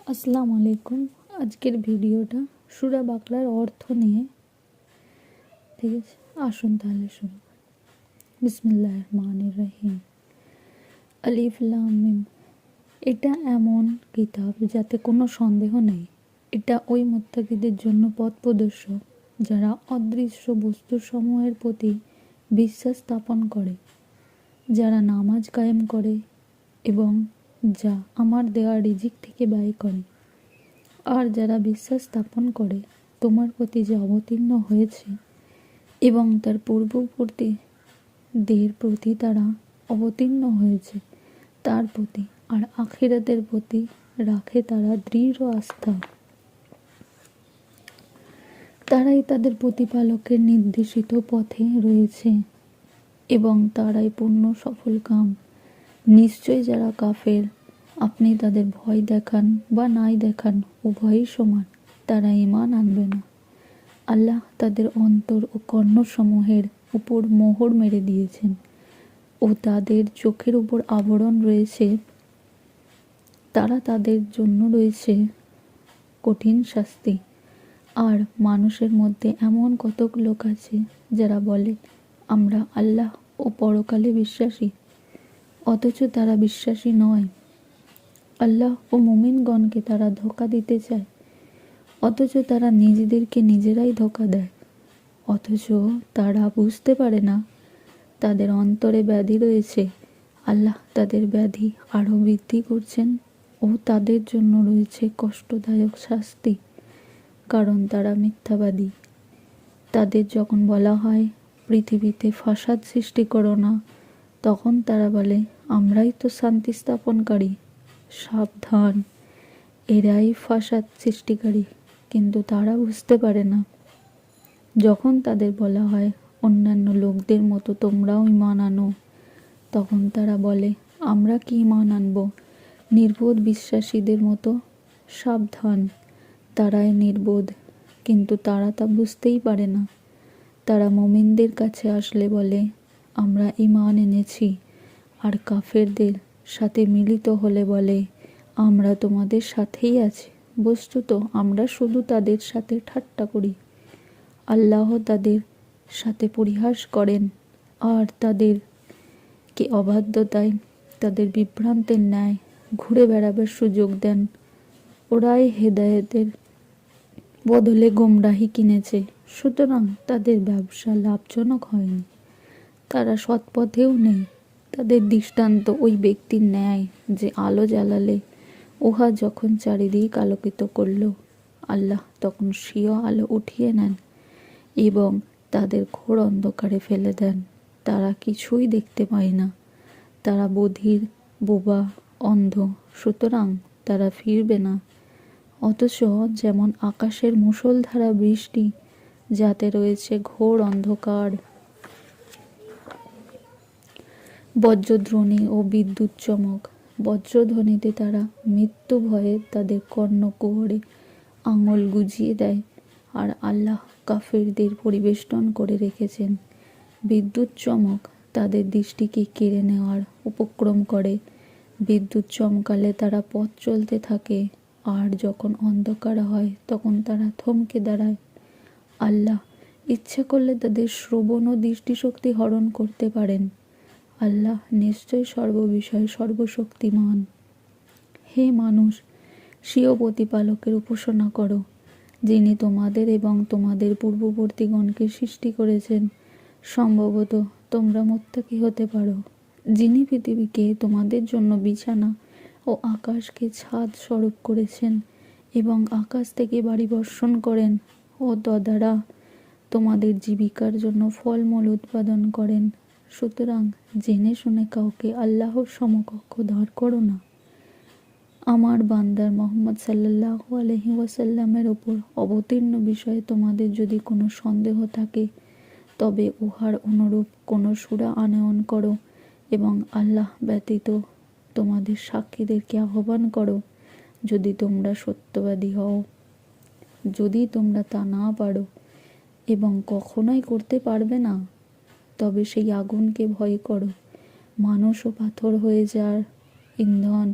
আসসালামু আলাইকুম। আজকের ভিডিওটা সূরা বাকরার অর্থ নিয়ে। ঠিক আছে, আসুন তাহলে শুরু। বিসমিল্লাহির রহমানির রহিম। আলিফ লাম মিম। এটা এমন কিতাব যাতে কোনো সন্দেহ নেই। এটা ওই মুত্তাকিদের জন্য পথ প্রদর্শক যারা অদৃশ্য বস্তুসমূহের প্রতি বিশ্বাস স্থাপন করে, যারা নামাজ কায়েম করে এবং যা আমার দেওয়া রিজিক থেকে ব্যয় করে, আর যারা বিশ্বাস স্থাপন করে তোমার প্রতি যে অবতীর্ণ হয়েছে এবং তার পূর্ববর্তীদের প্রতি তারা অবতীর্ণ হয়েছে তার প্রতি, আর আখিরাতের প্রতি রাখে তারা দৃঢ় আস্থা। তারাই তাদের প্রতিপালকের নির্দেশিত পথে রয়েছে এবং তারাই পূর্ণ সফলকাম। নিশ্চয়ই যারা কাফের, আপনি তাদের ভয় দেখান বা নাই দেখান উভয়ই সমান, তারা ঈমান আনবে না। আল্লাহ তাদের অন্তর ও কর্ণসমূহের উপর মোহর মেরে দিয়েছেন ও তাদের চোখের উপর আবরণ রয়েছে। তাদের জন্য রয়েছে কঠিন শাস্তি। আর মানুষের মধ্যে এমন কতক লোক আছে যারা বলে আমরা আল্লাহ ও পরকালে বিশ্বাসী, অথচ তারা বিশ্বাসী নয়। আল্লাহ ও মুমিনগণকে তারা ধোঁকা দিতে চায়, অথচ তারা নিজেদেরকে নিজেরাই ধোঁকা দেয়। অথচ তারা বুঝতে পারে না তাদের অন্তরে ব্যাধি রয়েছে। আল্লাহ তাদের ব্যাধি আরও বৃদ্ধি করছেন ও তাদের জন্য রয়েছে কষ্টদায়ক শাস্তি, কারণ তারা মিথ্যাবাদী। তাদের যখন বলা হয় পৃথিবীতে ফাসাদ সৃষ্টি করো না, তখন তারা বলে আমরাই তো শান্তি স্থাপনকারী। সাবধান, এরাই ফাসাদ সৃষ্টিকারী, কিন্তু তারা বুঝতে পারে না। যখন তাদের বলা হয় অন্যান্য লোকদের মতো তোমরাও ঈমান আনো, তখন তারা বলে আমরা কি ঈমান আনবো, নির্বোধ বিশ্বাসীদের মতো। সাবধান, তারাই নির্বোধ, কিন্তু তারা তা বুঝতেই পারে না। তারা মুমিনদের কাছে আসলে বলে আমরা ঈমান এনেছি, আর কাফেরদের সাথে মিলিত হলে বলে আমরা তোমাদের সাথেই আছি। বস্তুত আমরা শুধু তাদের সাথে ঠাট্টা করি। আল্লাহ তাদের সাথে পরিহাস করেন আর তাদেরকে অবাধ্যতায় তাদের বিভ্রান্তের ন্যায় ঘুরে বেড়াবার সুযোগ দেন। ওরাই হেদায়েতের বদলে গোমরাহি কিনেছে, সুতরাং তাদের ব্যবসা লাভজনক হয়নি। তারা সৎপথেও নেই। তাদের দৃষ্টান্ত ওই ব্যক্তির ন্যায় যে আলো জ্বালালে উহা যখন চারিদিক আলোকিত করল, আল্লাহ তখন স্বীয় আলো উঠিয়ে নেন এবং তাদের ঘোর অন্ধকারে ফেলে দেন। তারা কিছুই দেখতে পায় না। তারা বধির, বোবা, অন্ধ, সুতরাং তারা ফিরবে না। অথচ যেমন আকাশের মুষলধারা বৃষ্টি, যাতে রয়েছে ঘোর অন্ধকার, বজ্রধ্বনি ও বিদ্যুৎ চমক। বজ্রধ্বনিতে তারা মৃত্যু ভয়ে তাদের কর্ণকুহরে আঙুল গুজিয়ে দেয়, আর আল্লাহ কাফেরদের পরিবেষ্টন করে রেখেছেন। বিদ্যুৎ চমক তাদের দৃষ্টিকে কেড়ে নেওয়ার উপক্রম করে। বিদ্যুৎ চমকালে তারা পথ চলতে থাকে, আর যখন অন্ধকার হয় তখন তারা থমকে দাঁড়ায়। আল্লাহ ইচ্ছা করলে তাদের শ্রবণ ও দৃষ্টিশক্তি হরণ করতে পারেন। আল্লাহ নিশ্চয় সর্ববিষয়ে সর্বশক্তিমান। হে মানুষ, স্বীয় প্রতিপালকের উপাসনা করো, যিনি তোমাদের এবং তোমাদের পূর্ববর্তীগণকে সৃষ্টি করেছেন। সম্ভবত তোমরা মুত্তাকী হতে পারো। যিনি পৃথিবীকে তোমাদের জন্য বিছানা ও আকাশকে ছাদ স্বরূপ করেছেন এবং আকাশ থেকে বাড়ি বর্ষণ করেন ও তদ্বারা তোমাদের জীবিকার জন্য ফলমূল উৎপাদন করেন। সুতরাং জেনে শুনে কাউকে আল্লাহর সমকক্ষ দাঁড় করো না। আমার বান্দার মুহাম্মদ সাল্লাল্লাহু আলাইহি ওয়াসাল্লামের ওপর অবতীর্ণ বিষয়ে তোমাদের যদি কোনো সন্দেহ থাকে, তবে উহার অনুরূপ কোনো সূরা আনয়ন করো এবং আল্লাহ ব্যতীত তোমাদের সাক্ষীদেরকে আহ্বান করো, যদি তোমরা সত্যবাদী হও। যদি তোমরা তা না পারো এবং কখনোই করতে পারবে না, তবে সেই আগুনকে ভয় করো, মানুষ ও পাথর হয়ে যার ইন্ধন,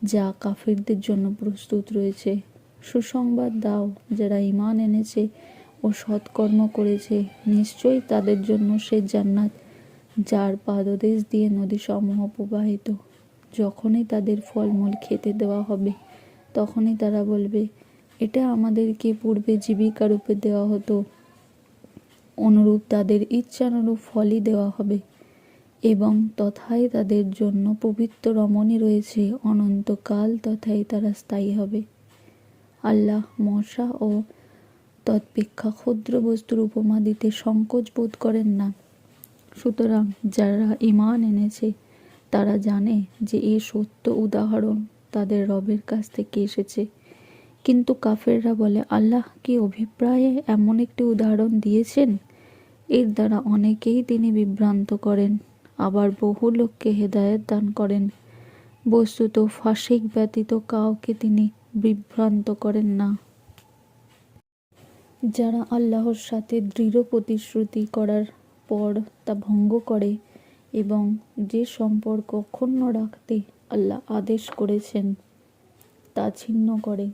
যা কাফিরদের জন্য প্রস্তুত রয়েছে। সুসংবাদ দাও, যারা ঈমান এনেছে ও সৎকর্ম করেছে, নিশ্চয়ই তাদের জন্য সে জান্নাত যার পাদদেশ দিয়ে নদীসমূহ প্রবাহিত। যখনই তাদের ফলমূল খেতে দেওয়া হবে, তখনই তারা বলবে, এটা আমাদেরকে পূর্বে জীবিকারূপে দেওয়া হতো। অনুরূপ তাদের ইচ্ছানুরূপ ফলই দেওয়া হবে এবং তথায় তাদের জন্য পবিত্র রমণী রয়েছে অনন্তকাল, তথায় তারা স্থায়ী হবে। আল্লাহ মশা ও তৎপেক্ষা ক্ষুদ্র বস্তুর উপমা দিতে সংকোচ বোধ করেন না। সুতরাং যারা ঈমান এনেছে তারা জানে যে এ সত্য উদাহরণ তাদের রবের কাছ থেকে এসেছে। কিন্তু কাফেররা বলে, আল্লাহ কি অভিপ্রায়ে এমন একটি উদাহরণ দিয়েছেন? এর দ্বারা অনেকেই তিনি বিভ্রান্ত করেন, আবার বহু লোককে হেদায়েত দান করেন। বস্তুত ফাসিক ব্যতীত কাউকে তিনি বিভ্রান্ত করেন না। যারা আল্লাহর সাথে দৃঢ় প্রতিশ্রুতি করার পর তা ভঙ্গ করে এবং যে সম্পর্ক অক্ষুণ্ণ রাখতে আল্লাহ আদেশ করেছেন তা ছিন্ন করে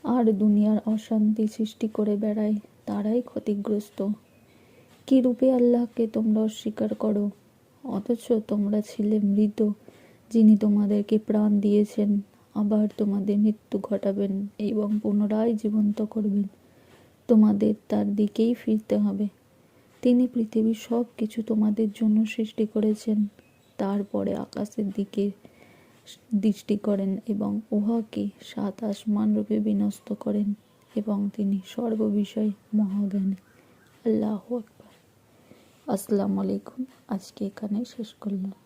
আর দুনিয়ার অশান্তি সৃষ্টি করে বেড়ায়, তারাই ক্ষতিগ্রস্ত। কি রূপে আল্লাহকে তোমরা অস্বীকার করো, অথচ তোমরা ছিলে মৃত, যিনি তোমাদেরকে প্রাণ দিয়েছেন, আবার তোমাদের মৃত্যু ঘটাবেন এবং পুনরায় জীবন্ত করবেন। তোমাদের তার দিকেই ফিরতে হবে। তিনি পৃথিবীর সব কিছু তোমাদের জন্য সৃষ্টি করেছেন, তারপরে আকাশের দিকে দৃষ্টি করেন এবং উহাকে 7 আসমান রূপে বিন্যস্ত করেন এবং তিনি সর্ববিষয়ে মহাজ্ঞানী। আল্লাহু আকবার। আসসালামু আলাইকুম। আজকে এখানে শেষ করলাম।